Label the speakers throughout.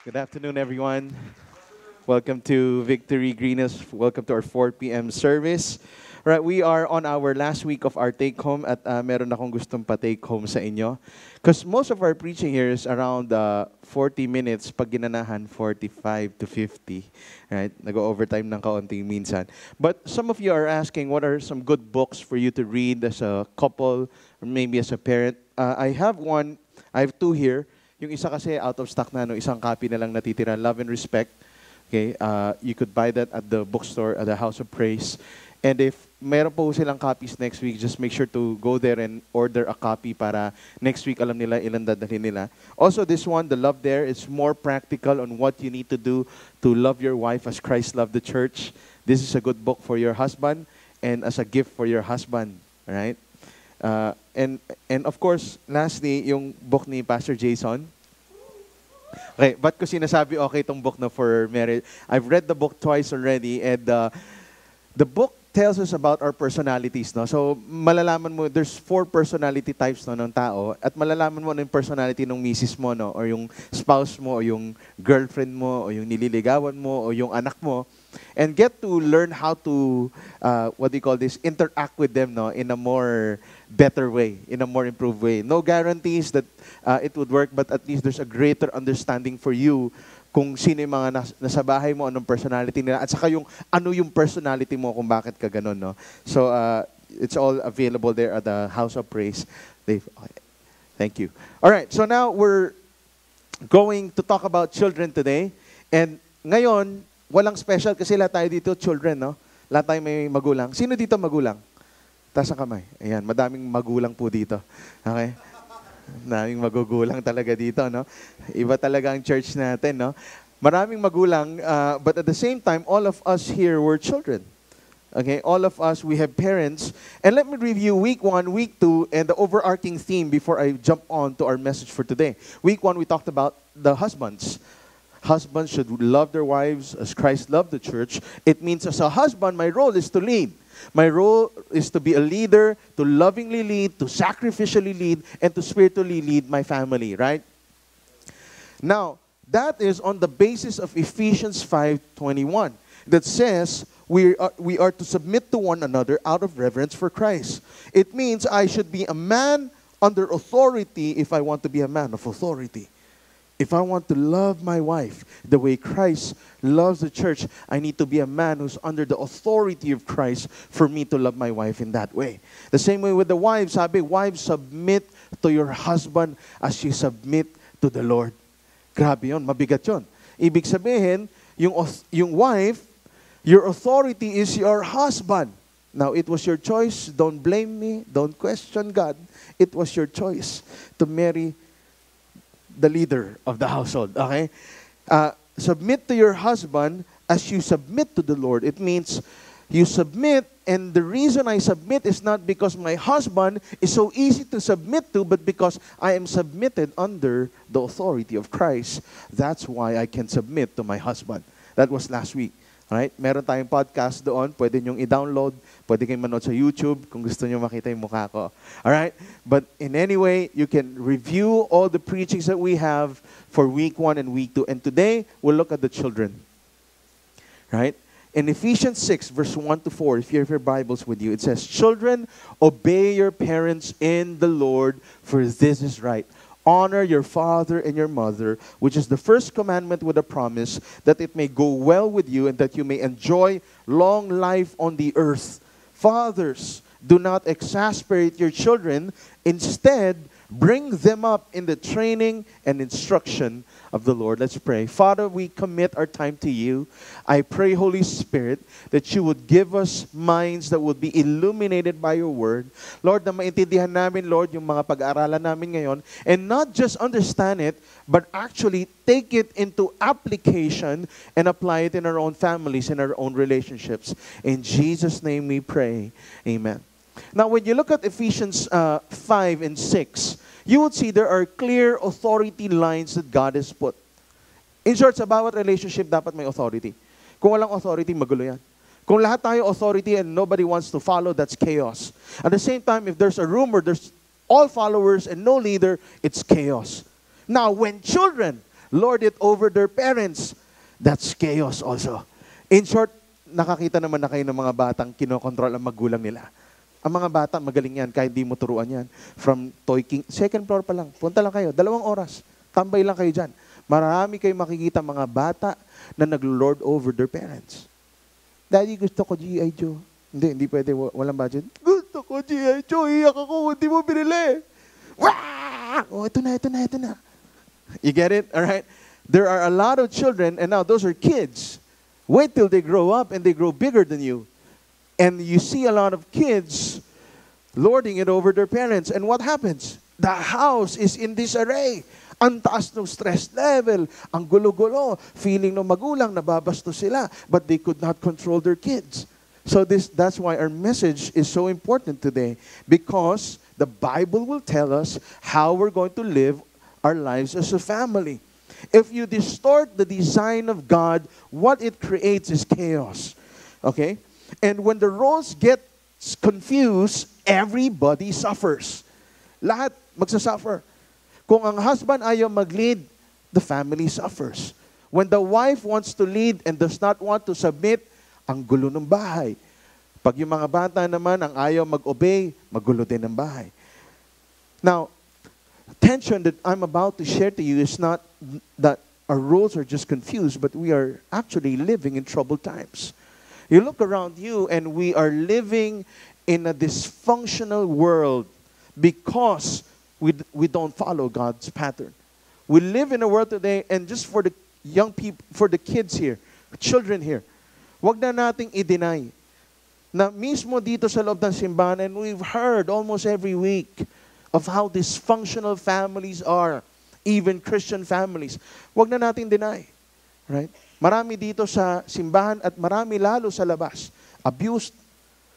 Speaker 1: Good afternoon, everyone. Welcome to Victory Greenest. Welcome to our 4 p.m. service. Right, we are on our last week of our take home at meron akong gustong pa-take home sa inyo. Because most of our preaching here is around 40 minutes, pag ginanahan 45 to 50. Right? Nag-overtime ng kaunti minsan. But some of you are asking what are some good books for you to read as a couple or maybe as a parent. I have two here. Yung isa kasi out of stock na, no, isang copy na lang natitira, Love and Respect. Okay, you could buy that at the bookstore, at the House of Praise. And if meron po silang copies next week, just make sure to go there and order a copy para next week alam nila ilan dadalhin nila. Also, this one, The Love There, is more practical on what you need to do to love your wife as Christ loved the church. This is a good book for your husband and as a gift for your husband. All right? And of course, lastly, yung book ni Pastor Jason. Okay, ba't ko sinasabi okay itong book na for marriage? I've read the book twice already, and the book tells us about our personalities, no? So, malalaman mo, there's 4 personality types, no, ng tao, at malalaman mo yung personality ng misis mo, no, or yung spouse mo, or yung girlfriend mo, or yung nililigawan mo, or yung anak mo, and get to learn how to, interact with them, no, in a more better way, in a more improved way. No guarantees that it would work, but at least there's a greater understanding for you kung sino yung mga nasa bahay mo, anong personality nila, at saka yung ano yung personality mo kung bakit ka ganun, no? So, it's all available there at the House of Praise. Okay. Thank you. All right, so now we're going to talk about children today. And ngayon, walang special kasi lahat tayo dito children, no? Lahat tayo may magulang. Sino dito magulang? Taas ang kamay. Ayan, madaming magulang po dito. Okay? Maraming magugulang talaga dito, no? Iba talaga ang church natin, no? Maraming magulang, but at the same time, all of us here were children. Okay? All of us, we have parents. And let me review week 1, week 2, and the overarching theme before I jump on to our message for today. Week 1, we talked about the husbands. Husbands should love their wives as Christ loved the church. It means as a husband, my role is to lead. My role is to be a leader, to lovingly lead, to sacrificially lead, and to spiritually lead my family, right? Now, that is on the basis of Ephesians 5:21 that says we are to submit to one another out of reverence for Christ. It means I should be a man under authority if I want to be a man of authority. If I want to love my wife the way Christ loves the church, I need to be a man who's under the authority of Christ for me to love my wife in that way. The same way with the wives, sabi, wives, submit to your husband as you submit to the Lord. Grabe yun, mabigat yun. Ibig sabihin, yung wife, your authority is your husband. Now, it was your choice. Don't blame me. Don't question God. It was your choice to marry the leader of the household, okay? Submit to your husband as you submit to the Lord. It means you submit, and the reason I submit is not because my husband is so easy to submit to, but because I am submitted under the authority of Christ. That's why I can submit to my husband. That was last week. Alright? Meron tayong podcast doon. Pwede nyong i-download. Pwede kayong manood sa YouTube kung gusto nyo makita yung mukha ko. Alright? But in any way, you can review all the preachings that we have for week 1 and week 2. And today, we'll look at the children. Right? In Ephesians 6, verse 1 to 4, if you have your Bibles with you, it says, "Children, obey your parents in the Lord, for this is right. Honor your father and your mother, which is the first commandment with a promise, that it may go well with you and that you may enjoy long life on the earth. Fathers, do not exasperate your children. Instead, bring them up in the training and instruction of the Lord." Let's pray. Father, we commit our time to you. I pray, Holy Spirit, that you would give us minds that would be illuminated by your word. Lord, na maintindihan namin, Lord, yung mga pag-aaralan namin ngayon, and not just understand it, but actually take it into application and apply it in our own families, in our own relationships. In Jesus' name we pray. Amen. Now, when you look at Ephesians 5 and 6, you would see there are clear authority lines that God has put. In short, sa bawat relationship, dapat may authority. Kung walang authority, magulo yan. Kung lahat tayo authority and nobody wants to follow, that's chaos. At the same time, if there's a room where there's all followers and no leader, it's chaos. Now, when children lord it over their parents. That's chaos also. In short, nakakita naman na kayo ng mga batang kinokontrol ang magulang nila. Ang mga bata, magaling yan, kahit di mo turuan yan. From Toy King, second floor pa lang, punta lang kayo, 2 oras, tambay lang kayo dyan. Marami kayo makikita mga bata na nag-lord over their parents. Daddy, gusto ko G.I. Joe. Hindi pwede, walang budget. Gusto ko G.I. Joe, iyak ako, hindi mo binili. Wah! Oh, ito na. You get it? All right? There are a lot of children, and now those are kids. Wait till they grow up and they grow bigger than you. And you see a lot of kids lording it over their parents. And what happens? The house is in disarray. Ang taas ng stress level, ang gulo-gulo, feeling ng magulang, nababastos sila, but they could not control their kids. So that's why our message is so important today, because the Bible will tell us how we're going to live our lives as a family. If you distort the design of God, what it creates is chaos. Okay? And when the roles get confused, everybody suffers. Lahat magsasuffer. Kung ang husband ayaw mag-lead, the family suffers. When the wife wants to lead and does not want to submit, ang gulo ng bahay. Pag yung mga bata naman ang ayaw mag-obey, magulo din ang bahay. Now, tension that I'm about to share to you is not that our roles are just confused, but we are actually living in troubled times. You look around you and we are living in a dysfunctional world because we don't follow God's pattern. We live in a world today, and just for the young people, for the kids here, children here, wag na nating i-deny na mismo dito sa loob ng simbahan, and we've heard almost every week of how dysfunctional families are, even Christian families. Wag na nating deny. Right? Marami dito sa simbahan at marami lalo sa labas. Abused,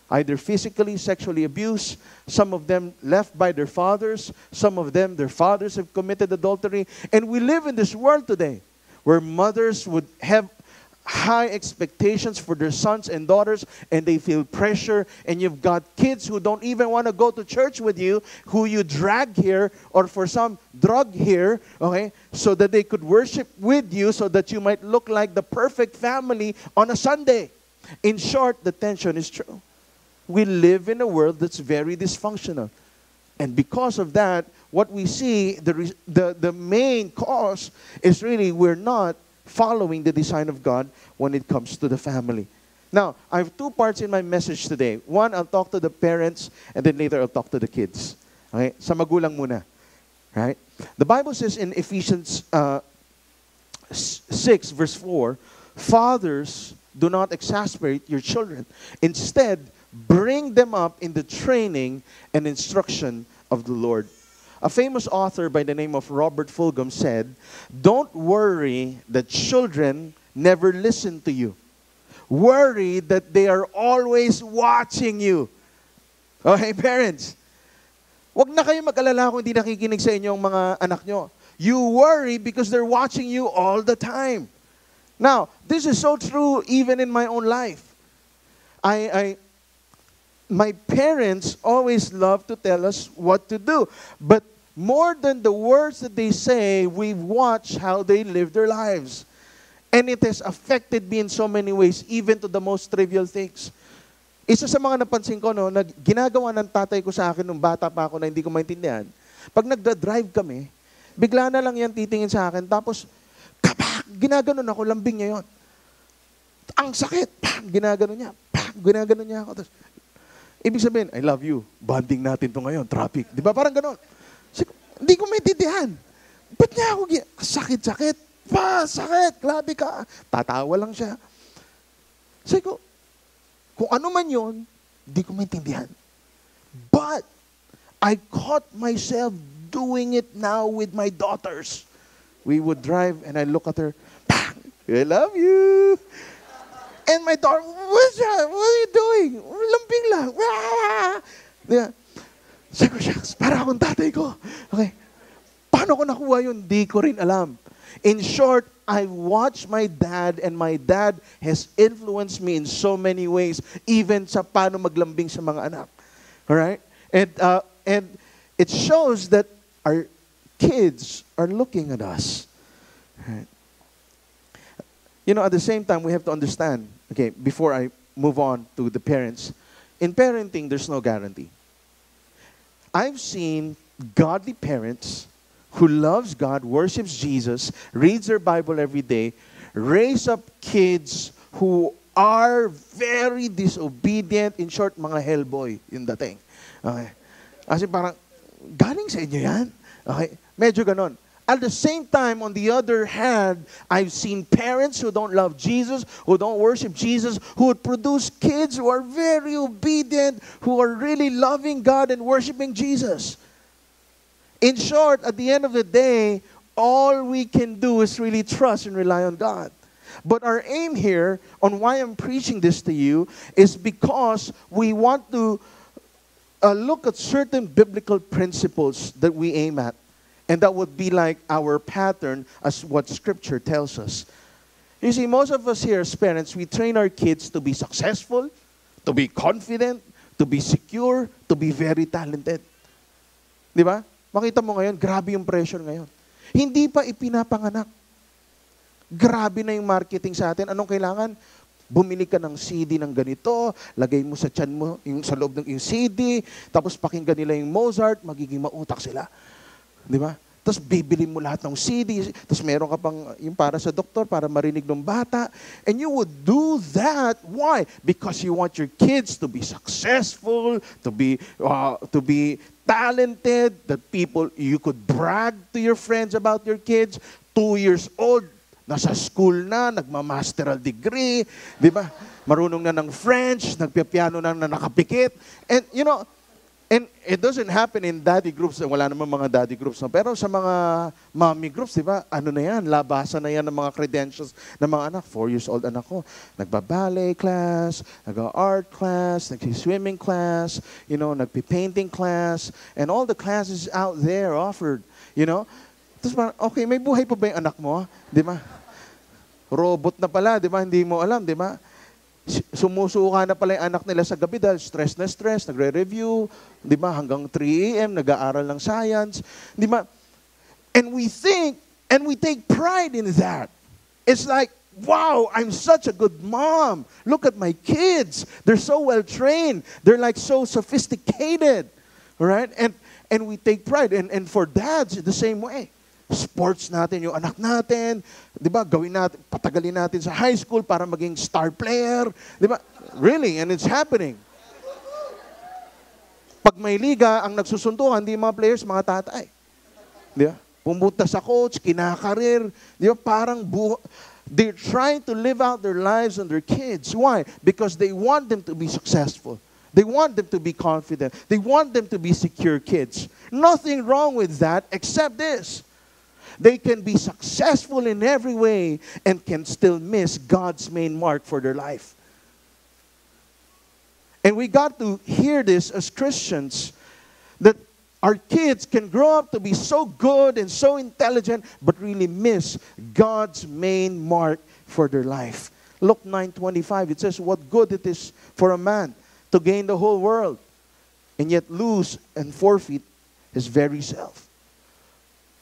Speaker 1: either physically, sexually abused. Some of them left by their fathers. Some of them, their fathers have committed adultery. And we live in this world today where mothers would have high expectations for their sons and daughters, and they feel pressure, and you've got kids who don't even want to go to church with you, who you drag here, or for some, drug here, okay, so that they could worship with you, so that you might look like the perfect family on a Sunday. In short, the tension is true. We live in a world that's very dysfunctional. And because of that, what we see, the main cause is really we're not following the design of God when it comes to the family. Now, I have 2 parts in my message today. One, I'll talk to the parents, and then later I'll talk to the kids. Okay? Sa magulang muna. Right? The Bible says in Ephesians 6, verse 4, fathers, do not exasperate your children. Instead, bring them up in the training and instruction of the Lord. A famous author by the name of Robert Fulghum said, don't worry that children never listen to you. Worry that they are always watching you. Okay, parents? Wag na kayo mag-alala kung hindi nakikinig sa inyong mga anak nyo. You worry because they're watching you all the time. Now, this is so true even in my own life. My parents always love to tell us what to do. But more than the words that they say, we've watched how they live their lives. And it has affected me in so many ways, even to the most trivial things. Isa sa mga napansin ko, no, na ginagawa ng tatay ko sa akin nung bata pa ako na hindi ko maintindihan, pag nagda-drive kami, bigla na lang yan titingin sa akin, tapos, kapak, ginaganon ako, lambing niya yun. Ang sakit, ginaganon niya, ginaganon niya ako. Tapos, ibig sabihin, I love you, bonding natin to ngayon, traffic. Di ba? Parang ganon. Hindi ko maintindihan. Ba't niya ako, sakit-sakit, sakit, grabe ka. Tatawa lang siya. Sabi ko, kung ano man yun, hindi ko maintindihan. But, I caught myself doing it now with my daughters. We would drive and I look at her, I love you. And my daughter, what are you doing? Lambing lang. Yeah. Sabi ko, shucks, para akong tatay ko. Okay. Paano ko nakuha yun? Di ko rin alam. In short, I watched my dad, and my dad has influenced me in so many ways, even sa paano maglambing sa mga anak. Alright? And it shows that our kids are looking at us. Right. You know, at the same time, we have to understand, okay, before I move on to the parents, in parenting, there's no guarantee. I've seen godly parents who loves God, worships Jesus, reads their Bible every day, raise up kids who are very disobedient. In short, mga hellboy yung dating. Okay. Kasi parang, galing sa inyo yan? Okay. Medyo ganon. At the same time, on the other hand, I've seen parents who don't love Jesus, who don't worship Jesus, who would produce kids who are very obedient, who are really loving God and worshiping Jesus. In short, at the end of the day, all we can do is really trust and rely on God. But our aim here, on why I'm preaching this to you, is because we want to look at certain biblical principles that we aim at. And that would be like our pattern as what Scripture tells us. You see, most of us here as parents, we train our kids to be successful, to be confident, to be secure, to be very talented. Di ba? Makita mo ngayon, grabe yung pressure ngayon. Hindi pa ipinapanganak. Grabe na yung marketing sa atin. Anong kailangan? Bumili ka ng CD ng ganito, lagay mo sa tiyan mo, yung sa loob ng yung CD, tapos pakinggan nila yung Mozart, magiging mautak sila. Di ba? Tapos bibili mo lahat ng CD, tapos meron ka pang yung para sa doktor, para marinig ng bata. And you would do that. Why? Because you want your kids to be successful, to be talented, that people, you could brag to your friends about your kids. 2 years old, nasa school na, nagma-masteral degree, di ba? Marunong na ng French, nagpipiano na nakapikit. And you know, and it doesn't happen in daddy groups. Wala naman mga daddy groups. No? Pero sa mga mommy groups, di ba? Ano na yan? Labasan na yan ng mga credentials ng mga anak. 4 years old anak ko. Nagba-ballet class, nag-art class, nag-swimming class, you know, nagpi-painting class, and all the classes out there offered, you know. Tapos parang, okay, may buhay pa ba yung anak mo? Di ba? Robot na pala, di ba? Hindi mo alam, di ba? Sumusuka na pala yung anak nila sa gabi dahil stress na stress, nagre-review, di ba, hanggang 3 a.m., nag-aaral ng science, di ba? And we think, and we take pride in that. It's like, wow, I'm such a good mom. Look at my kids. They're so well-trained. They're like so sophisticated. All right? And we take pride. And for dads, the same way. Sports natin yung anak natin, 'di ba? Gawin natin, patagalin natin sa high school para maging star player, 'di ba? Really, and it's happening. Pag may liga, ang nagsusuntukan, hindi mga players, mga tatay. 'Di ba? Pumunta sa coach, kinakarir, 'di ba? Parang they're trying to live out their lives on their kids. Why? Because they want them to be successful. They want them to be confident. They want them to be secure kids. Nothing wrong with that except this. They can be successful in every way and can still miss God's main mark for their life. And we got to hear this as Christians, that our kids can grow up to be so good and so intelligent, but really miss God's main mark for their life. Luke 9:25, it says, what good it is for a man to gain the whole world and yet lose and forfeit his very self.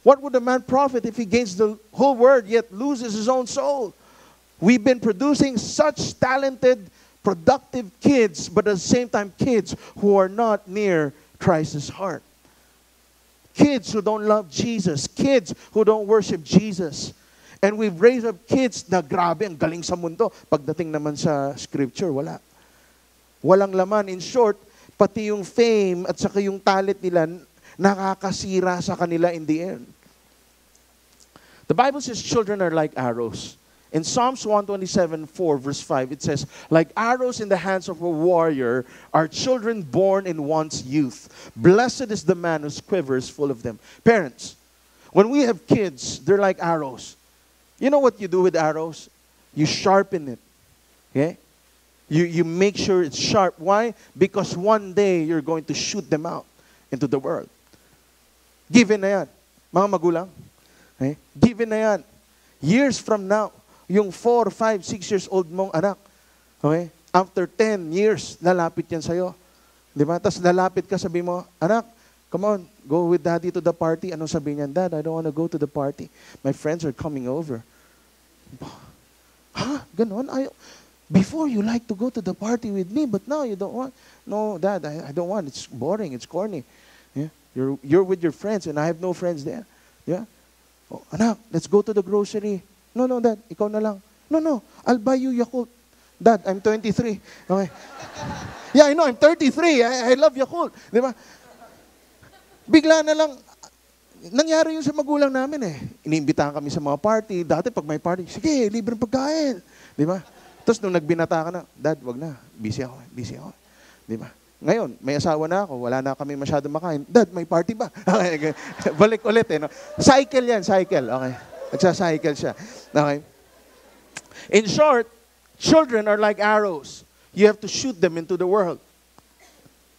Speaker 1: What would a man profit if he gains the whole world yet loses his own soul? We've been producing such talented, productive kids, but at the same time kids who are not near Christ's heart. Kids who don't love Jesus. Kids who don't worship Jesus. And we've raised up kids na grabe, ang galing sa mundo. Pagdating naman sa scripture, wala. Walang laman. In short, pati yung fame at saka yung talent nila, nakakasira sa kanila in the end. The Bible says children are like arrows. In Psalms 127:4 verse 5, it says, like arrows in the hands of a warrior are children born in one's youth. Blessed is the man whose quiver is full of them. Parents, when we have kids, they're like arrows. You know what you do with arrows? You sharpen it. Okay? You make sure it's sharp. Why? Because one day you're going to shoot them out into the world. Given na yan. Mga magulang. Okay? Given na yan. Years from now, yung 4, 5, 6 years old mong anak, okay? After 10 years, lalapit yan sa'yo. Di ba? Tapos lalapit ka, sabi mo, anak, Come on, go with daddy to the party. Anong sabi niya? Dad, I don't want to go to the party. My friends are coming over. Ha? Ganon? Before you like to go to the party with me, but now you don't want. No, Dad, I don't want. It's boring. It's corny. Yeah? You're with your friends and I have no friends there. Yeah? Oh, anak, let's go to the grocery. No, Dad, ikaw na lang. No, I'll buy you Yakult. Dad, I'm 23. Okay. Yeah, I know, I'm 33. I love Yakult. Di ba? Bigla na lang, nangyari yun sa magulang namin eh. Iniimbitahan kami sa mga party. Dati pag may party, sige, libreng pagkain. Di ba? Tapos nung nagbinata ka na, Dad, wag na. Busy ako. Di ba? Ngayon, may asawa na ako. Wala na kami masyadong makain. Dad, may party ba? Okay. Balik ulit eh. No? Cycle yan, cycle. Okay. Nagsa-cycle siya. Okay. In short, children are like arrows. You have to shoot them into the world.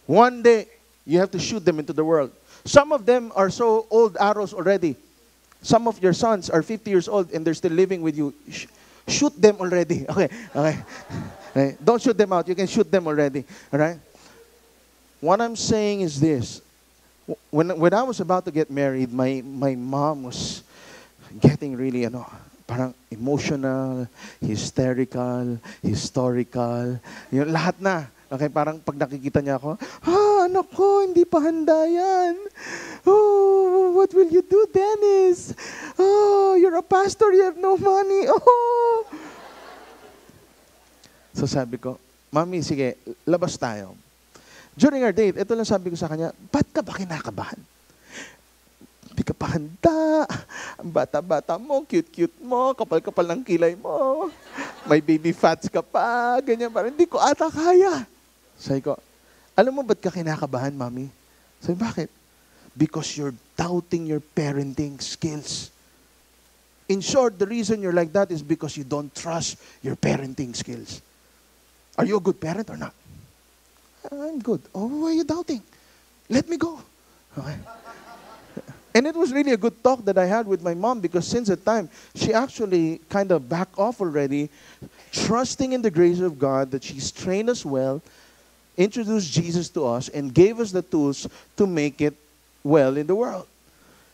Speaker 1: One day, you have to shoot them into the world. Some of them are so old arrows already. Some of your sons are 50 years old and they're still living with you. Shoot them already. Okay. Don't shoot them out. You can shoot them already. All right? What I'm saying is this. When I was about to get married, my mom was getting really, parang emotional, hysterical, historical. Yung lahat na. Okay, parang pag nakikita niya ako, anak ko, hindi pa handa yan. Oh, what will you do, Dennis? Oh, you're a pastor, you have no money. Oh. So sabi ko, Mami, sige, labas tayo. During our date, ito lang sabi ko sa kanya, ba't ka ba kinakabahan? Hindi ka pa handa. Ang bata-bata mo, cute-cute mo, kapal-kapal ng kilay mo. May baby fats ka pa, ganyan. Parang hindi ko ata kaya. Sabi ko, alam mo ba't ka kinakabahan, Mami? Sabi, bakit? Because you're doubting your parenting skills. In short, the reason you're like that is because you don't trust your parenting skills. Are you a good parent or not? I'm good. Oh, why are you doubting? Let me go. Okay. And it was really a good talk that I had with my mom because since that time, she actually kind of backed off already, trusting in the grace of God that she's trained us well, introduced Jesus to us, and gave us the tools to make it well in the world.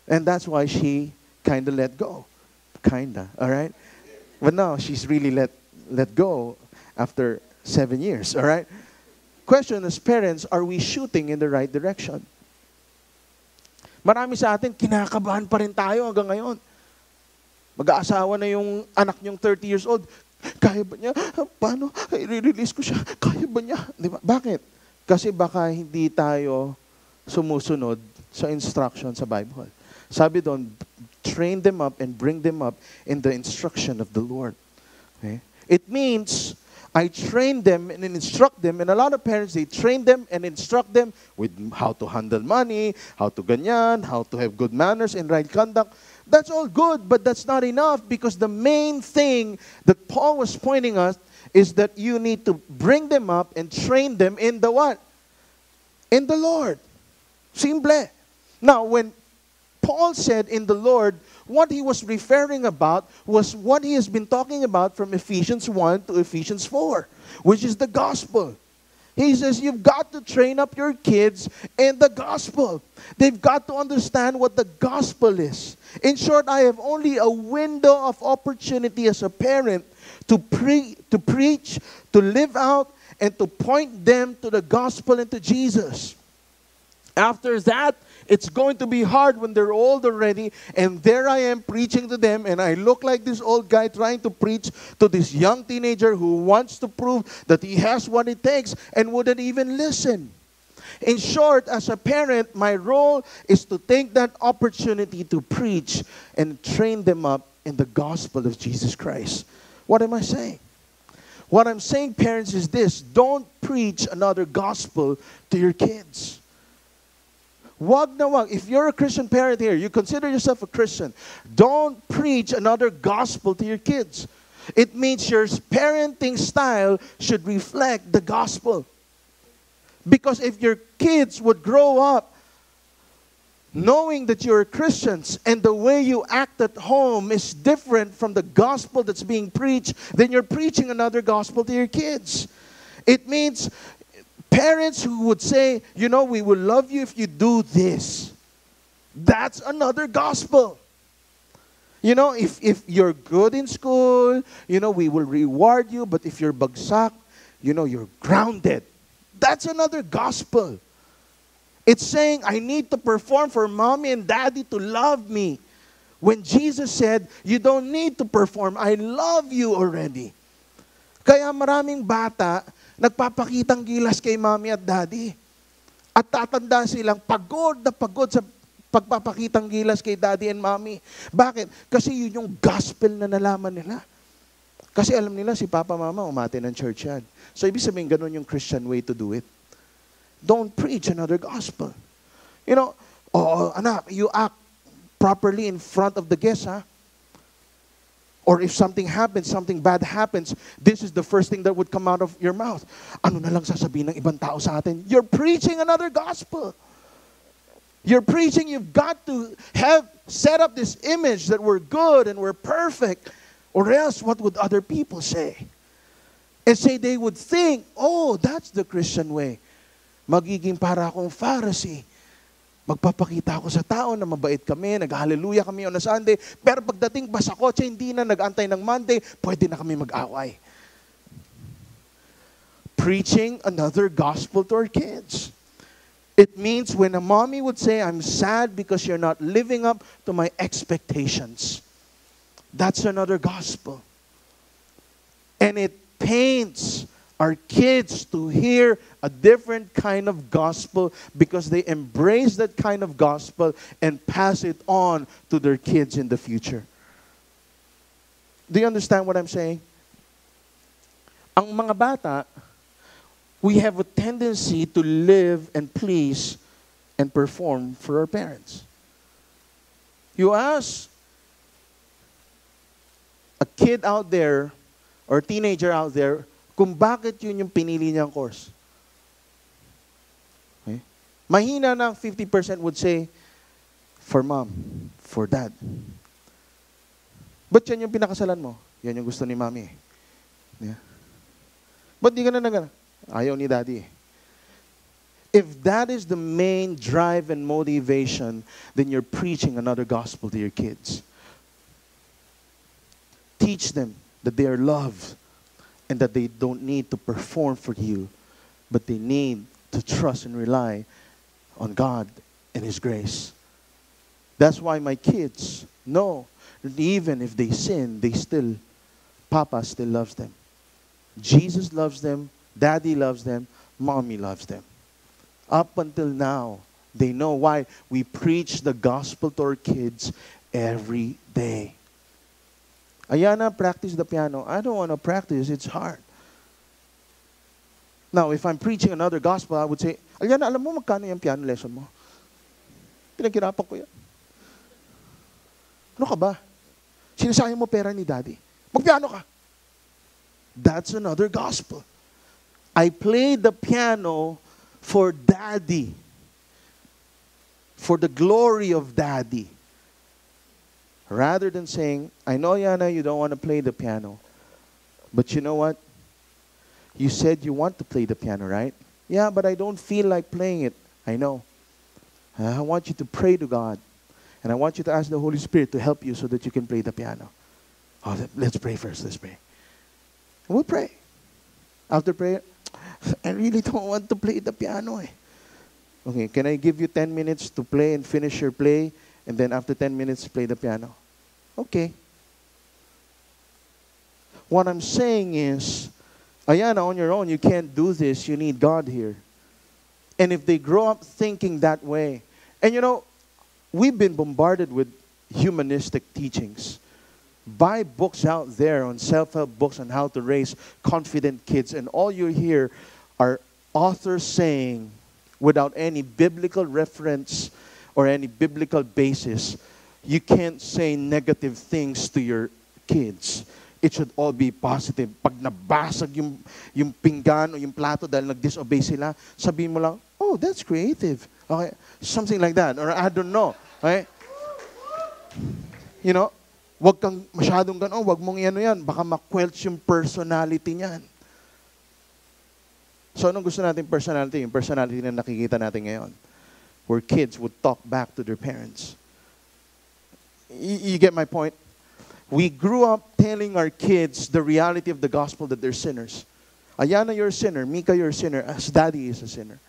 Speaker 1: And that's why she kind of let go. Kinda, all right? But now, she's really let go after 7 years, all right? Question as parents, are we shooting in the right direction? Marami sa atin, kinakabahan pa rin tayo hanggang ngayon. Mag-aasawa na yung anak niyong 30 years old. Kaya ba niya? Paano? I-release ko siya. Kaya ba niya? Di ba? Bakit? Kasi baka hindi tayo sumusunod sa instruction sa Bible. Sabi doon, train them up and bring them up in the instruction of the Lord. Okay? It means I train them and instruct them. And a lot of parents, they train them and instruct them with how to handle money, how to ganyan, how to have good manners and right conduct. That's all good, but that's not enough because the main thing that Paul was pointing us is that you need to bring them up and train them in the what? In the Lord. Simple. Now, when Paul said in the Lord, what he was referring about was what he has been talking about from Ephesians 1 to Ephesians 4, which is the gospel. He says you've got to train up your kids in the gospel. They've got to understand what the gospel is. In short, I have only a window of opportunity as a parent to preach, to live out, and to point them to the gospel and to Jesus. After that, it's going to be hard when they're old already, and there I am preaching to them, and I look like this old guy trying to preach to this young teenager who wants to prove that he has what it takes and wouldn't even listen. In short, as a parent, my role is to take that opportunity to preach and train them up in the gospel of Jesus Christ. What am I saying? What I'm saying, parents, is this: don't preach another gospel to your kids. Wag na wag. If you're a Christian parent here, you consider yourself a Christian, don't preach another gospel to your kids. It means your parenting style should reflect the gospel. Because if your kids would grow up knowing that you're Christians and the way you act at home is different from the gospel that's being preached, then you're preaching another gospel to your kids. It means Parents who would say, we will love you if you do this. That's another gospel. If you're good in school, we will reward you. But if you're bagsak, you're grounded. That's another gospel. It's saying, I need to perform for mommy and daddy to love me. When Jesus said, you don't need to perform. I love you already. Kaya maraming bata, nagpapakitang gilas kay mommy at daddy. At tatanda silang pagod na pagod sa pagpapakitang gilas kay daddy and mommy. Bakit? Kasi yun yung gospel na nalaman nila. Kasi alam nila si Papa Mama umate ng church yan. So ibig sabihin ganun yung Christian way to do it. Don't preach another gospel. Anak, you act properly in front of the guests, ha? Or if something happens, something bad happens, this is the first thing that would come out of your mouth. Ano na lang sasabihin ng ibang tao sa atin? You're preaching another gospel. You're preaching, you've got to have set up this image that we're good and we're perfect. Or else, what would other people say? And say they would think, oh, that's the Christian way. Magiging para akong Pharisee. Magpapakita ako sa tao na mabait kami, nag-hallelujah kami on a Sunday, pero pagdating pa sa kotse, hindi na nag-antay ng Monday, pwede na kami mag-away. Preaching another gospel to our kids. It means when a mommy would say, I'm sad because you're not living up to my expectations. That's another gospel. And it pains our kids to hear a different kind of gospel because they embrace that kind of gospel and pass it on to their kids in the future. Do you understand what I'm saying? Ang mga bata, we have a tendency to live and please and perform for our parents. You ask a kid out there or a teenager out there kung bakit yun yung pinili niyang course. Okay? Mahina ng 50% would say, for mom, for dad. Ba't yan yung pinakasalan mo? Yan yung gusto ni mommy. Yeah. Ba't di ka na ayaw ni daddy. If that is the main drive and motivation, then you're preaching another gospel to your kids. Teach them that they are loved and that they don't need to perform for you, but they need to trust and rely on God and His grace. That's why my kids know that even if they sin, Papa still loves them. Jesus loves them, Daddy loves them, Mommy loves them. Up until now, they know why we preach the gospel to our kids every day. Ayana, practice the piano. I don't want to practice. It's hard. Now, if I'm preaching another gospel, I would say, Ayana, alam mo magkano yung piano lesson mo? Pinaghirapan ko yan. Ano ka ba? Sinasayang mo pera ni Daddy. Magpiano ka. That's another gospel. I play the piano for Daddy. For the glory of Daddy. Rather than saying, I know, Yana, you don't want to play the piano. But you know what? You said you want to play the piano, right? Yeah, but I don't feel like playing it. I know. I want you to pray to God. And I want you to ask the Holy Spirit to help you so that you can play the piano. Oh, let's pray first. Let's pray. And we'll pray. After prayer, I really don't want to play the piano. Okay, can I give you 10 minutes to play and finish your play? And then after 10 minutes, play the piano. Okay. What I'm saying is, Ayana, on your own, you can't do this. You need God here. And if they grow up thinking that way, and we've been bombarded with humanistic teachings. Buy books out there on self-help books on how to raise confident kids, and all you hear are authors saying, without any biblical reference or any biblical basis, you can't say negative things to your kids. It should all be positive. Pag nabasag yung pinggan o yung plato dahil nag-disobey sila, sabihin mo lang, oh, that's creative. Okay? Something like that. Or I don't know. Okay? Wag kang masyadong gano'n, wag mong yan. Baka ma-quelch yung personality niyan. So anong gusto natin personality? Yung personality na nakikita natin ngayon. Where kids would talk back to their parents. You get my point? We grew up telling our kids the reality of the gospel that they're sinners. Ayana, you're a sinner. Mika, you're a sinner. As daddy is a sinner.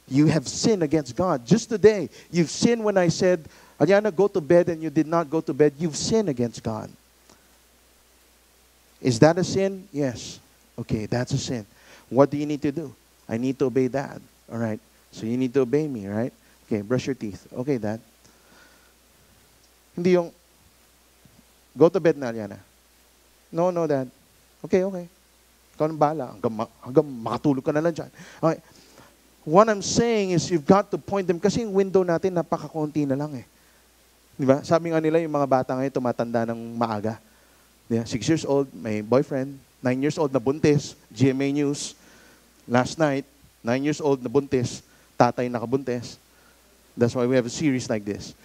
Speaker 1: You have sinned against God. Just today, you've sinned when I said, Ayana, go to bed, and you did not go to bed. You've sinned against God. Is that a sin? Yes. Okay, that's a sin. What do you need to do? I need to obey Dad. All right. So you need to obey me, right? Okay, brush your teeth. Okay, Dad. Hindi yung, go to bed na, Aliana. No, Dad. Okay. Ikaw nang bahala. Hanggang makatulog ka na lang dyan. Okay. What I'm saying is you've got to point them, kasi yung window natin napakakunti na lang eh. Di ba? Sabi nga nila yung mga bata ngayon tumatanda ng maaga. Yeah, 6 years old, may boyfriend. 9 years old na buntis. GMA News. Last night, 9 years old na buntis. Tatay nakabuntis. That's why we have a series like this.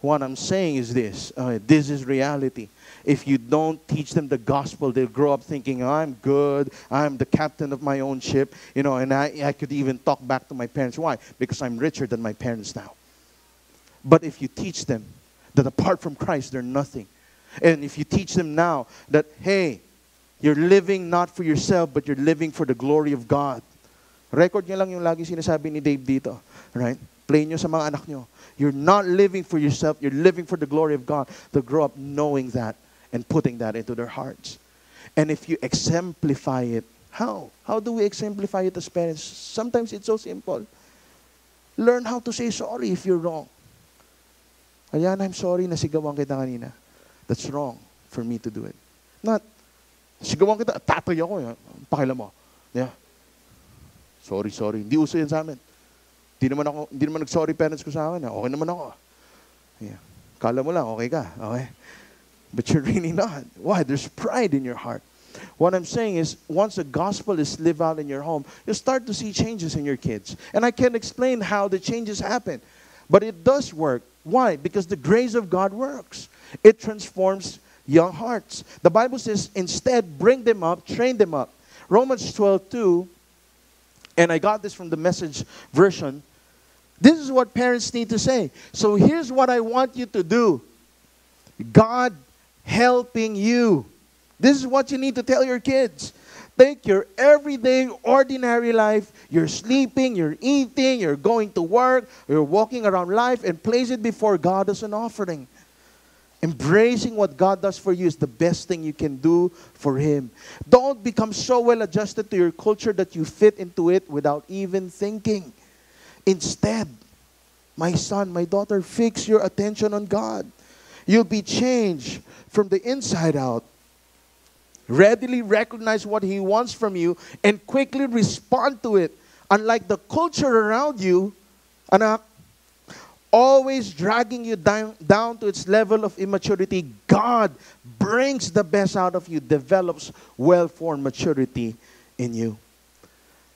Speaker 1: What I'm saying is this. This is reality. If you don't teach them the gospel, they'll grow up thinking, I'm good. I'm the captain of my own ship. You know, and I could even talk back to my parents. Why? Because I'm richer than my parents now. But if you teach them that apart from Christ, they're nothing. And if you teach them now that, hey, you're living not for yourself, but you're living for the glory of God. Record niya lang yung lagi sinasabi ni Dave dito. Right? Play nyo sa mga anak nyo. You're not living for yourself. You're living for the glory of God. They'll grow up knowing that and putting that into their hearts. And if you exemplify it, how? How do we exemplify it as parents? Sometimes it's so simple. Learn how to say sorry if you're wrong. Ayan, I'm sorry, nasigawan kita kanina. That's wrong for me to do it. Not, sigawan kita, tatay ako. Pakialam mo. Yeah. Sorry. Hindi uso yan sa amin. Hindi naman nag-sorry parents ko sa akin. Okay naman ako. Yeah. Kala mo lang, okay ka. Okay. But you're really not. Why? There's pride in your heart. What I'm saying is, once the gospel is lived out in your home, you'll start to see changes in your kids. And I can't explain how the changes happen. But it does work. Why? Because the grace of God works. It transforms young hearts. The Bible says, instead, bring them up, train them up. Romans 12:2, and I got this from the Message version. This is what parents need to say. So here's what I want you to do. God helping you. This is what you need to tell your kids. Take your everyday, ordinary life. You're sleeping, you're eating, you're going to work, you're walking around life, and place it before God as an offering. Embracing what God does for you is the best thing you can do for Him. Don't become so well adjusted to your culture that you fit into it without even thinking. Instead, my son, my daughter, fix your attention on God. You'll be changed from the inside out. Readily recognize what He wants from you and quickly respond to it. Unlike the culture around you, anak, always dragging you down to its level of immaturity, God brings the best out of you, develops well-formed maturity in you.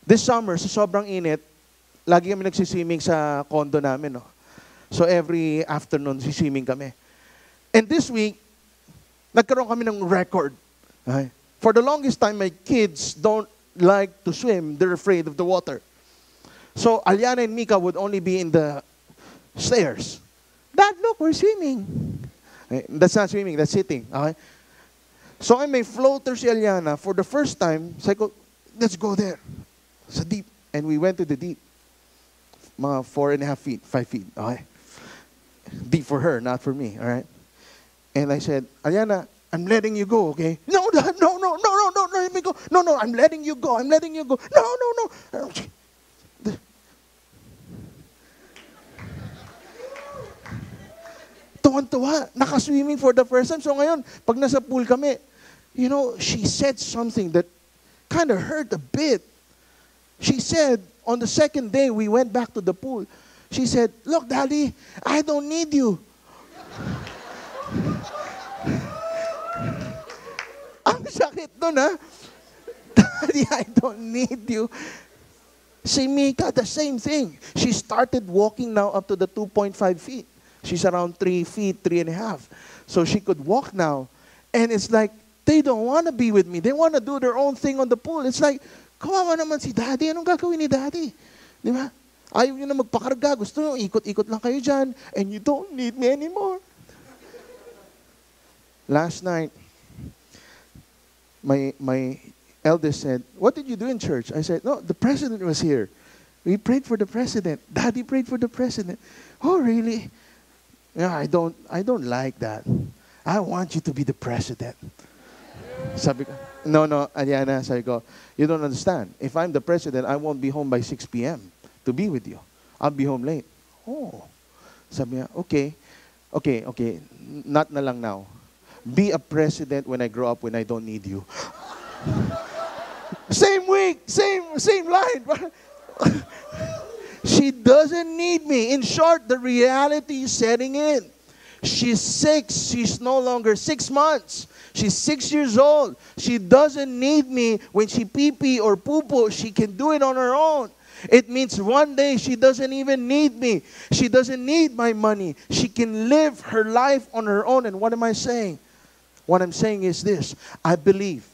Speaker 1: This summer, sa sobrang init, lagi kami nagsiswimming sa condo namin. No? So every afternoon, siswimming kami. And this week, nagkaroon kami ng record. Okay? For the longest time, my kids don't like to swim. They're afraid of the water. So Aliana and Mika would only be in the stairs. Dad, look, we're swimming. Okay? That's not swimming, that's sitting. Okay? So I may floater si Aliana. For the first time, sabi ko, let's go there. Sa deep. And we went to the deep. Mga 4.5 feet, 5 feet. Okay? Deep for her, not for me. All right? And I said, Aliana, I'm letting you go, okay? No, Dad, no, let me go. No, I'm letting you go. No. Tuwan-tuwa. Nakaswimming for the first time. So ngayon, pag nasa pool kami, you know, she said something that kind of hurt a bit. She said, on the second day, we went back to the pool. She said, look, Daddy, I don't need you. Ang sakit nun, ha? Daddy, I don't need you. Si Mika, the same thing. She started walking now up to the 2.5 feet. She's around 3 feet, 3.5. So she could walk now. And it's like, they don't want to be with me. They want to do their own thing on the pool. It's like, Kawawa naman si daddy. Anong gagawin ni daddy? Di ba? Ayaw nyo na magpakarga. Gusto nyo, ikot-ikot lang kayo dyan. And you don't need me anymore. Last night, my eldest said, what did you do in church? I said, no, the president was here. We prayed for the president. Daddy prayed for the president. Oh, really? Yeah, I don't like that. I want you to be the president. Sabi ko, no, Ariana, sabi ko, you don't understand. If I'm the president, I won't be home by 6 p.m. to be with you. I'll be home late. Oh. Sabi niya, okay, not na lang now. Be a president when I grow up when I don't need you. Same week, same line. She doesn't need me. In short, the reality is setting in. She's 6. She's no longer 6 months. She's 6 years old. She doesn't need me when she pee-pee or poo-poo. She can do it on her own. It means one day she doesn't even need me. She doesn't need my money. She can live her life on her own. And what am I saying? What I'm saying is this. I believe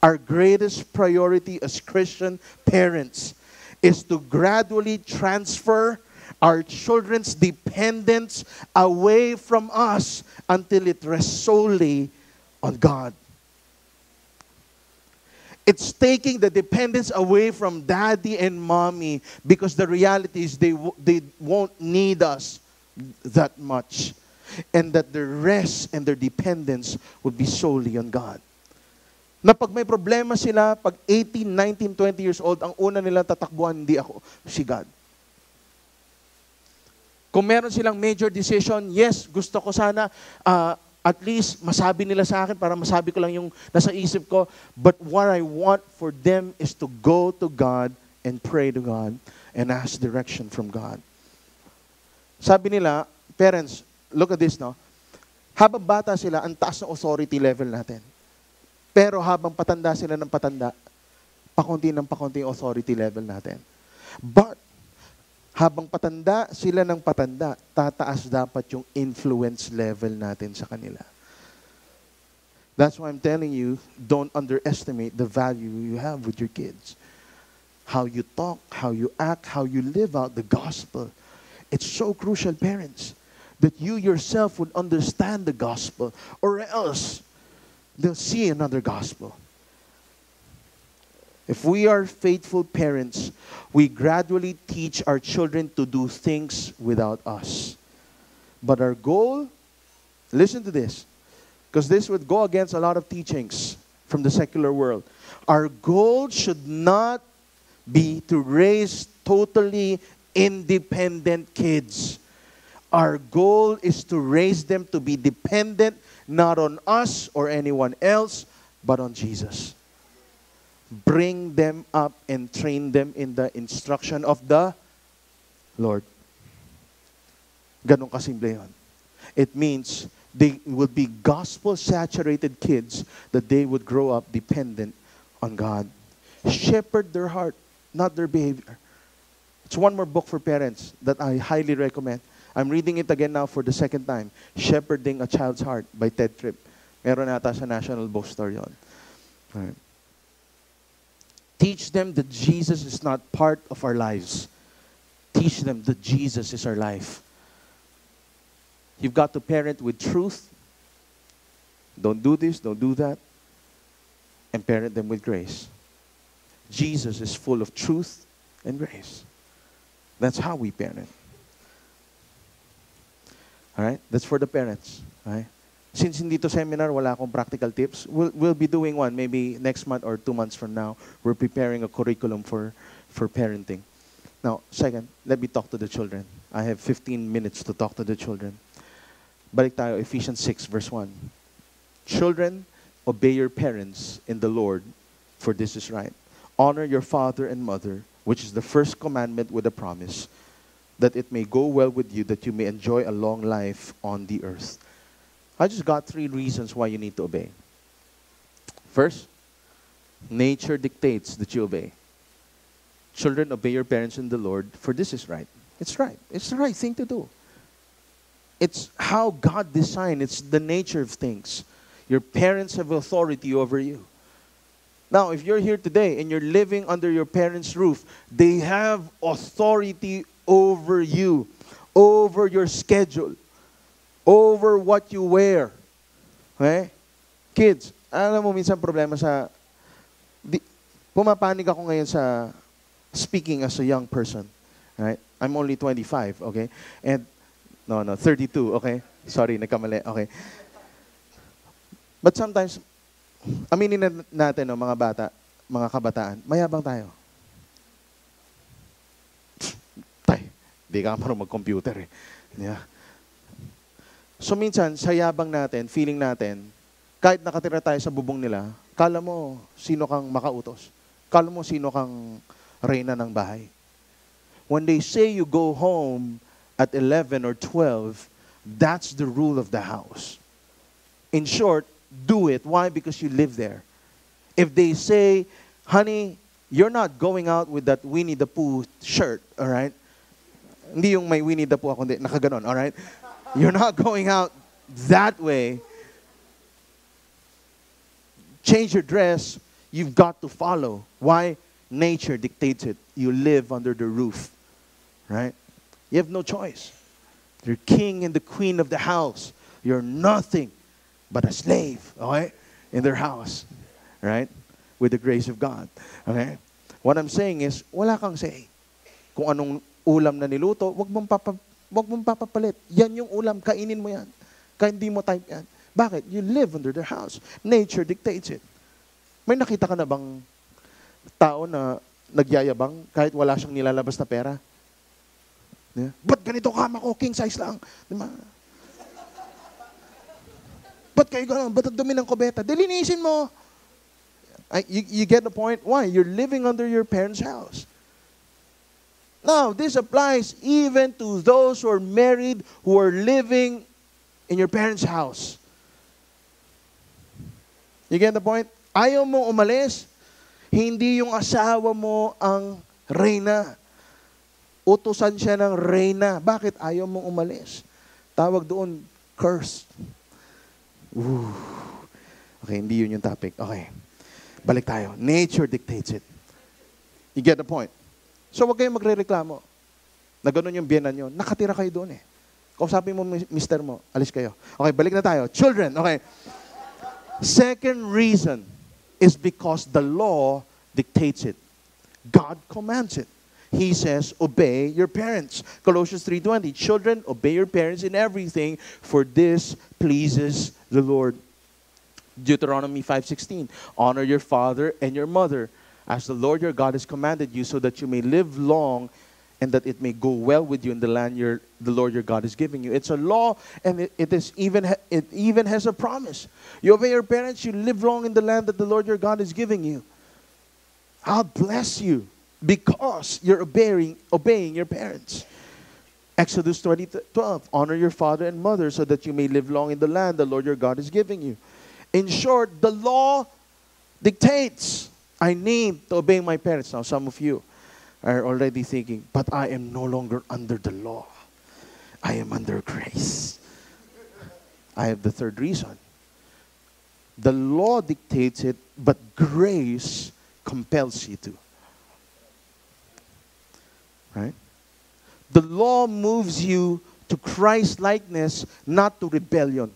Speaker 1: our greatest priority as Christian parents is to gradually transfer our children's dependence away from us until it rests solely on God. It's taking the dependence away from daddy and mommy because the reality is they won't need us that much. And that their rest and their dependence would be solely on God. Na pag may problema sila, pag 18, 19, 20 years old, ang una nilang tatakbuhan, hindi ako, si God. Kung meron silang major decision, yes, gusto ko sana, at least masabi nila sa akin para masabi ko lang yung nasa isip ko. But what I want for them is to go to God and pray to God and ask direction from God. Sabi nila, parents, look at this, no? Habang bata sila, ang taas ng authority level natin. Pero habang patanda sila ng patanda, pakunti ng pakunti yung authority level natin. But, habang patanda sila ng patanda, tataas dapat yung influence level natin sa kanila. That's why I'm telling you, don't underestimate the value you have with your kids. How you talk, how you act, how you live out the gospel. It's so crucial, parents, that you yourself would understand the gospel, or else they'll see another gospel. If we are faithful parents, we gradually teach our children to do things without us. But our goal, listen to this, because this would go against a lot of teachings from the secular world. Our goal should not be to raise totally independent kids. Our goal is to raise them to be dependent not on us or anyone else, but on Jesus. Bring them up and train them in the instruction of the Lord. Ganun kasimple yun. It means they will be gospel-saturated kids that they would grow up dependent on God. Shepherd their heart, not their behavior. It's one more book for parents that I highly recommend. I'm reading it again now for the second time. Shepherding a Child's Heart by Ted Tripp. Meron nata sa National Bookstore yun. Right. Teach them that Jesus is not part of our lives. Teach them that Jesus is our life. You've got to parent with truth. Don't do this, don't do that. And parent them with grace. Jesus is full of truth and grace. That's how we parent. Alright? That's for the parents. Alright? Since hindi to seminar, wala akong practical tips. We'll be doing one maybe next month or 2 months from now. We're preparing a curriculum for parenting. Now, second, let me talk to the children. I have 15 minutes to talk to the children. Balik tayo, Ephesians 6 verse 1. Children, obey your parents in the Lord, for this is right. Honor your father and mother, which is the first commandment with a promise, that it may go well with you, that you may enjoy a long life on the earth. I just got 3 reasons why you need to obey. First, nature dictates that you obey. Children, obey your parents in the Lord, for this is right. It's right. It's the right thing to do. It's how God designed. It's the nature of things. Your parents have authority over you. Now, if you're here today and you're living under your parents' roof, they have authority over you, over your schedule, over what you wear. Okay? Kids, alam mo minsan problema sa... pumapanig ako ngayon sa speaking as a young person. Right? I'm only 25, okay? And, 32, okay? Sorry, nagkamali, okay? But sometimes, aminin natin, mga bata, mga kabataan, mayabang tayo. Di ka marunong mag-computer eh. Yeah. So minsan, sa yabang natin, feeling natin, kahit nakatira tayo sa bubong nila, kala mo sino kang makautos. Kala mo sino kang reyna ng bahay. When they say you go home at 11 or 12, that's the rule of the house. In short, do it. Why? Because you live there. If they say, honey, you're not going out with that Winnie the Pooh shirt, all right? Hindi yung may Winnie the Pooh ako, hindi, nakaganon, all right? You're not going out that way. Change your dress, you've got to follow. Why? Nature dictates it. You live under the roof, right? You have no choice. You're king and the queen of the house. You're nothing but a slave, okay? In their house, right? With the grace of God, okay? What I'm saying is, wala kang say. Kung anong ulam na niluto, wag mong papapalit. Yan yung ulam, kainin mo yan. Kahit hindi mo type yan. Bakit? You live under their house. Nature dictates it. May nakita ka na bang tao na nagyayabang kahit wala siyang nilalabas na pera? Yeah. Ba't ganito kama ko? King size lang. Diba? Ba't kayo gano'n? Ba't ang dumi ng kubeta? Dilinisin mo. You get the point? Why? You're living under your parents' house. Now, this applies even to those who are married, who are living in your parents' house. You get the point? Ayaw mo umalis, hindi yung asawa mo ang reyna. Utusan siya ng reyna. Bakit ayaw mong umalis? Tawag doon, curse. Ooh. Okay, hindi yun yung topic. Okay. Balik tayo. Nature dictates it. You get the point? So, wag kayong magre-reklamo na ganun yung biyenan nyo. Nakatira kayo doon eh. Kausapin mo, mister mo, alis kayo. Okay, balik na tayo. Children, okay. Second reason is because the law dictates it. God commands it. He says, obey your parents. Colossians 3:20, children, obey your parents in everything, for this pleases the Lord. Deuteronomy 5:16, honor your father and your mother, as the Lord your God has commanded you, so that you may live long and that it may go well with you in the land the Lord your God is giving you. It's a law, and it even has a promise. You obey your parents, you live long in the land that the Lord your God is giving you. I'll bless you because you're obeying your parents. Exodus 20:12, honor your father and mother so that you may live long in the land the Lord your God is giving you. In short, the law dictates I need to obey my parents. Now, some of you are already thinking, but I am no longer under the law. I am under grace. I have the third reason. The law dictates it, but grace compels you to. Right? The law moves you to Christ-likeness, not to rebellion.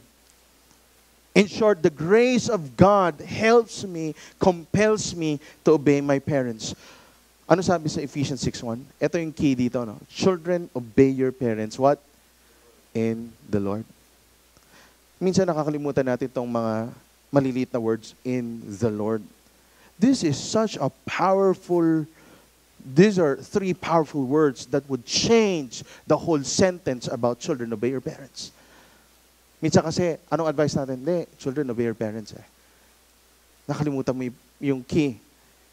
Speaker 1: In short, the grace of God helps me, compels me to obey my parents. Ano sabi sa Ephesians 6:1? Ito yung key dito, no? Children, obey your parents. What? In the Lord. Minsan nakakalimutan natin itong mga maliliit na words, in the Lord. This is such a powerful, these are three powerful words that would change the whole sentence about children, obey your parents. Minsan kasi, anong advice natin? Hindi, children, obey your parents eh. Nakalimutan mo yung key,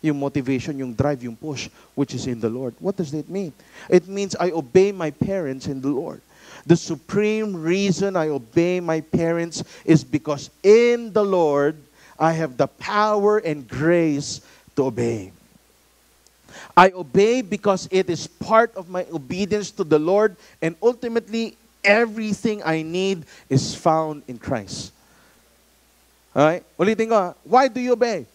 Speaker 1: yung motivation, yung drive, yung push, which is in the Lord. What does that mean? It means I obey my parents in the Lord. The supreme reason I obey my parents is because in the Lord, I have the power and grace to obey. I obey because it is part of my obedience to the Lord, and ultimately, everything I need is found in Christ. Alright? Ulitin ko, why do you obey?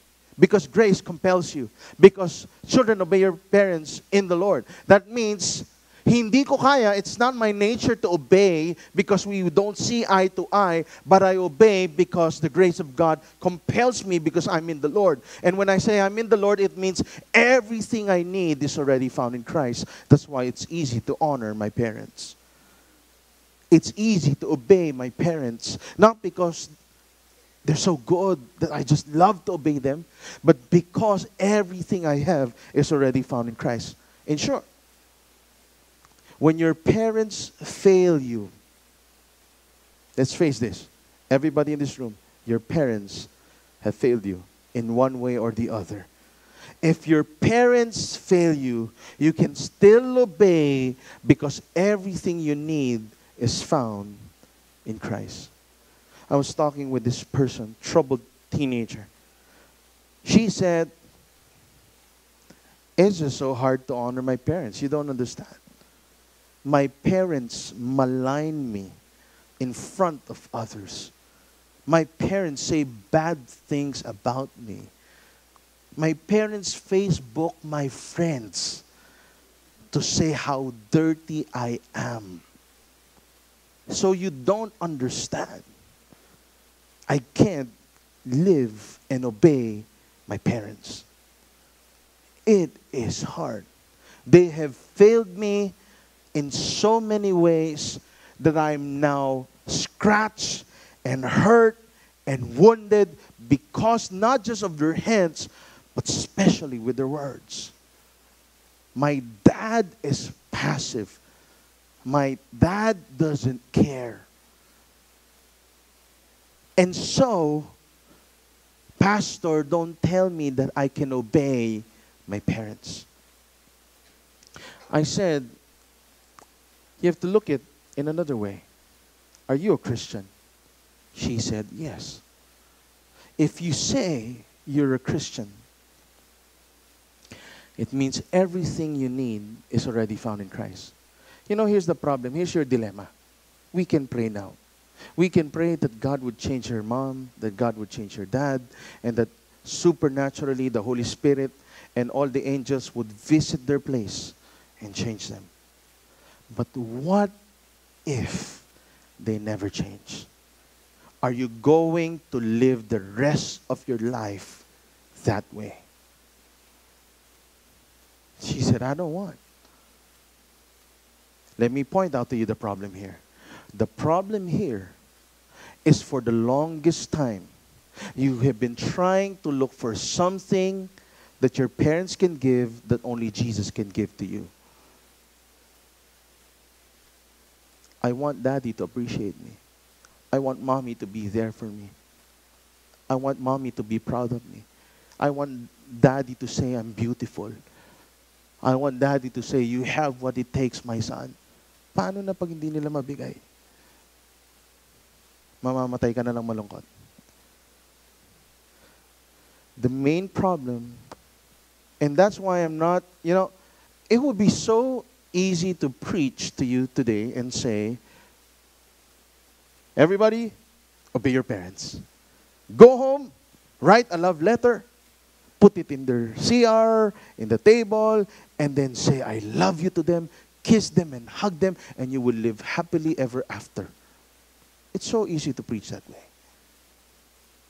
Speaker 1: Because grace compels you. Because children, obey your parents in the Lord. That means, hindi ko kaya, it's not my nature to obey because we don't see eye to eye, but I obey because the grace of God compels me because I'm in the Lord. And when I say I'm in the Lord, it means everything I need is already found in Christ. That's why it's easy to honor my parents. It's easy to obey my parents, not because they're so good that I just love to obey them, but because everything I have is already found in Christ. In short, when your parents fail you, let's face this, everybody in this room, your parents have failed you in one way or the other. If your parents fail you, you can still obey because everything you need is found in Christ. I was talking with this person, troubled teenager. She said, it's just so hard to honor my parents. You don't understand. My parents malign me in front of others. My parents say bad things about me. My parents Facebook my friends to say how dirty I am. So you don't understand. I can't live and obey my parents. It is hard. They have failed me in so many ways that I'm now scratched and hurt and wounded because not just of their hands, but especially with their words. My dad is passive. My dad doesn't care. And so, Pastor, don't tell me that I can obey my parents. I said, you have to look at it in another way. Are you a Christian? She said, yes. If you say you're a Christian, it means everything you need is already found in Christ. You know, here's the problem. Here's your dilemma. We can pray now. We can pray that God would change her mom, that God would change her dad, and that supernaturally the Holy Spirit and all the angels would visit their place and change them. But what if they never change? Are you going to live the rest of your life that way? She said, I don't want. Let me point out to you the problem here. The problem here is for the longest time, you have been trying to look for something that your parents can give that only Jesus can give to you. I want daddy to appreciate me. I want mommy to be there for me. I want mommy to be proud of me. I want daddy to say I'm beautiful. I want daddy to say, you have what it takes, my son. Paano na pag hindi nila mabigay? Mamamatay ka na lang malungkot. The main problem, and that's why I'm not, it would be so easy to preach to you today and say, everybody, obey your parents. Go home, write a love letter, put it in their CR, in the table, and then say, I love you to them, kiss them and hug them, and you will live happily ever after. It's so easy to preach that way.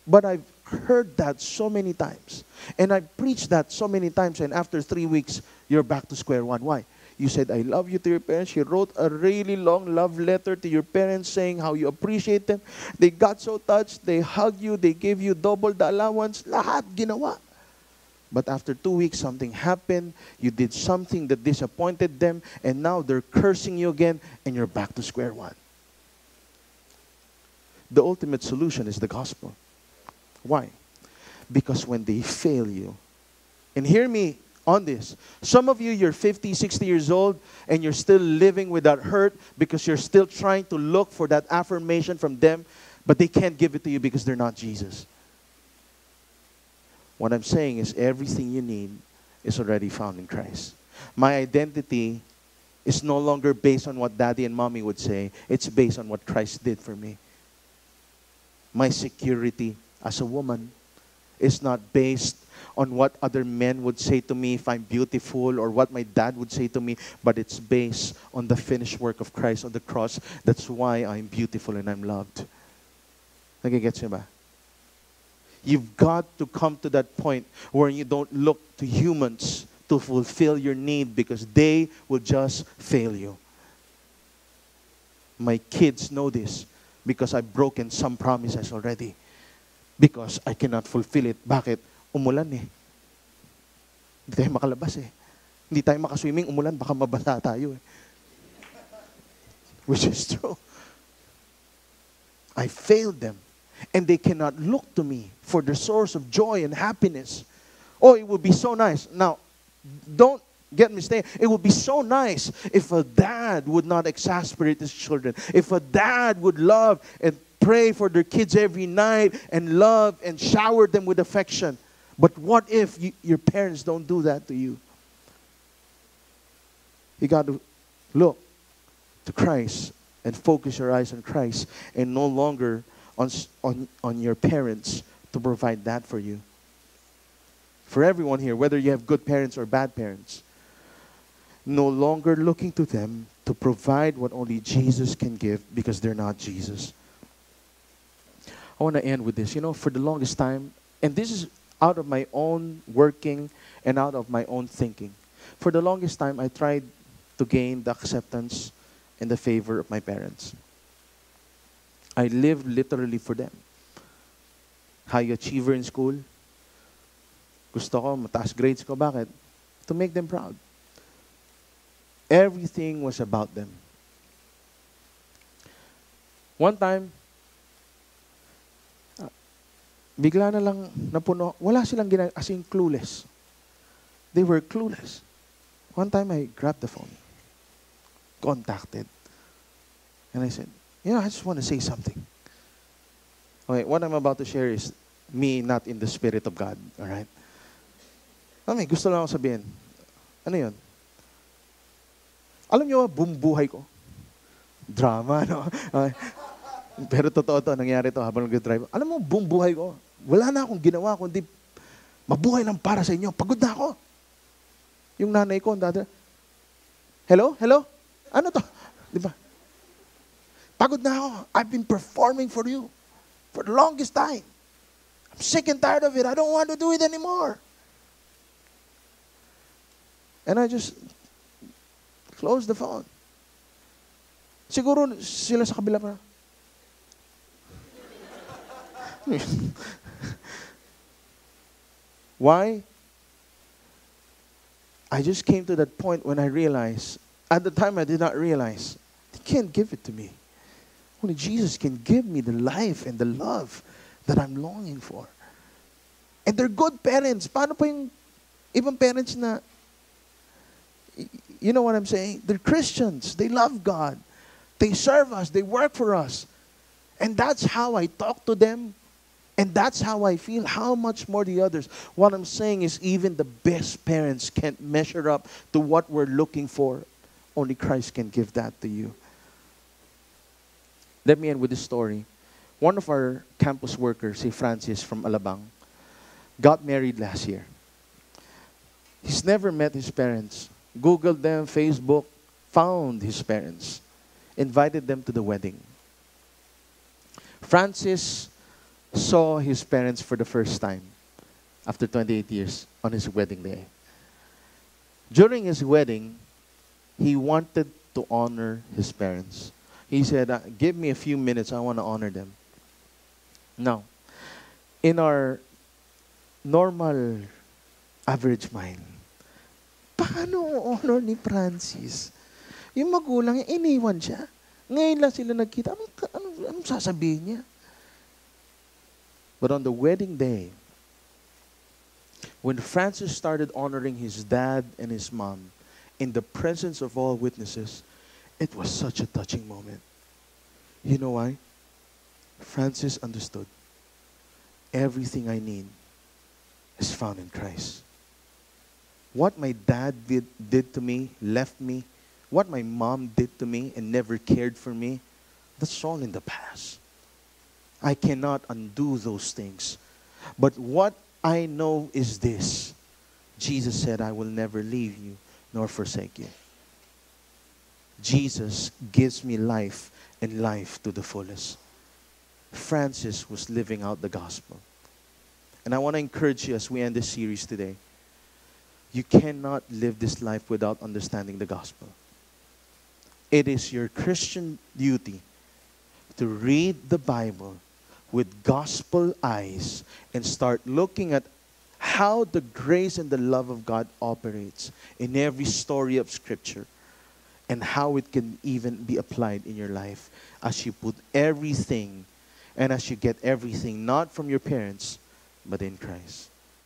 Speaker 1: But I've heard that so many times. And I've preached that so many times, and after 3 weeks, you're back to square one. Why? You said, I love you to your parents. You wrote a really long love letter to your parents saying how you appreciate them. They got so touched. They hugged you. They gave you double the allowance. Lahat ginawa. But after 2 weeks, something happened. You did something that disappointed them. And now they're cursing you again. And you're back to square one. The ultimate solution is the gospel. Why? Because when they fail you, and hear me on this, some of you, you're 50, 60 years old, and you're still living with that hurt because you're still trying to look for that affirmation from them, but they can't give it to you because they're not Jesus. What I'm saying is everything you need is already found in Christ. My identity is no longer based on what daddy and mommy would say. It's based on what Christ did for me. My security as a woman is not based on what other men would say to me if I'm beautiful or what my dad would say to me, but it's based on the finished work of Christ on the cross. That's why I'm beautiful and I'm loved. Nagigets niyo ba? You've got to come to that point where you don't look to humans to fulfill your need because they will just fail you. My kids know this because I've broken some promises already. Because I cannot fulfill it. Bakit? Umulan eh. Hindi tayo makalabas eh. Hindi tayo makaswimming, umulan, baka mabasa tayo eh. Which is true. I failed them. And they cannot look to me for the source of joy and happiness. Oh, it would be so nice. Now, don't get me mistaken. It would be so nice if a dad would not exasperate his children. If a dad would love and pray for their kids every night and love and shower them with affection. But what if your parents don't do that to you? You got to look to Christ and focus your eyes on Christ and no longer on your parents to provide that for you. For everyone here, whether you have good parents or bad parents, no longer looking to them to provide what only Jesus can give because they're not Jesus. I want to end with this. You know, for the longest time, and this is out of my own working and out of my own thinking. For the longest time, I tried to gain the acceptance and the favor of my parents. I lived literally for them. High achiever in school. Gusto ko, mataas grades ko. Bakit? To make them proud. Everything was about them. One time, bigla na lang napuno. Wala silang ginagawa, as in clueless. They were clueless. One time I grabbed the phone, contacted, and I said, you know, I just want to say something. Okay, what I'm about to share is me not in the Spirit of God. Alright? Gusto lang ako sabihin. Ano yun? Alam niyo, buong buhay ko. Drama, no? Okay. Pero totoo to, nangyari to habang nag-drive. Alam mo, buong buhay ko, wala na akong ginawa kundi mabuhay lang para sa inyo. Pagod na ako. Yung nanay ko, dati, hello? Hello? Ano to? Di ba? Pagod na ako. I've been performing for you for the longest time. I'm sick and tired of it. I don't want to do it anymore. And I just closed the phone. Siguro sila sa kabila pa. Why? I just came to that point when I realized, at the time I did not realize, they can't give it to me. Only Jesus can give me the life and the love that I'm longing for. And they're good parents. Paano pa yung ibang parents na, you know what I'm saying? They're Christians. They love God. They serve us. They work for us. And that's how I talk to them. And that's how I feel. How much more the others? What I'm saying is even the best parents can't measure up to what we're looking for. Only Christ can give that to you. Let me end with this story. One of our campus workers, si Francis from Alabang, got married last year. He's never met his parents. Googled them, Facebook, found his parents, invited them to the wedding. Francis saw his parents for the first time after 28 years on his wedding day. During his wedding, he wanted to honor his parents. He said, give me a few minutes, I want to honor them. Now, in our normal, average mind, paano honor ni Francis? Yung magulang, iniwan siya. Ngayon lang sila nagkita. Anong sasabihin niya? But on the wedding day, when Francis started honoring his dad and his mom in the presence of all witnesses, it was such a touching moment. You know why? Francis understood everything I need is found in Christ. What my dad did to me, left me, what my mom did to me and never cared for me, that's all in the past. I cannot undo those things. But what I know is this. Jesus said, I will never leave you nor forsake you. Jesus gives me life and life to the fullest. Francis was living out the gospel. And I want to encourage you as we end this series today. You cannot live this life without understanding the gospel. It is your Christian duty to read the Bible with gospel eyes and start looking at how the grace and the love of God operates in every story of Scripture and how it can even be applied in your life as you put everything and as you get everything not from your parents but in Christ.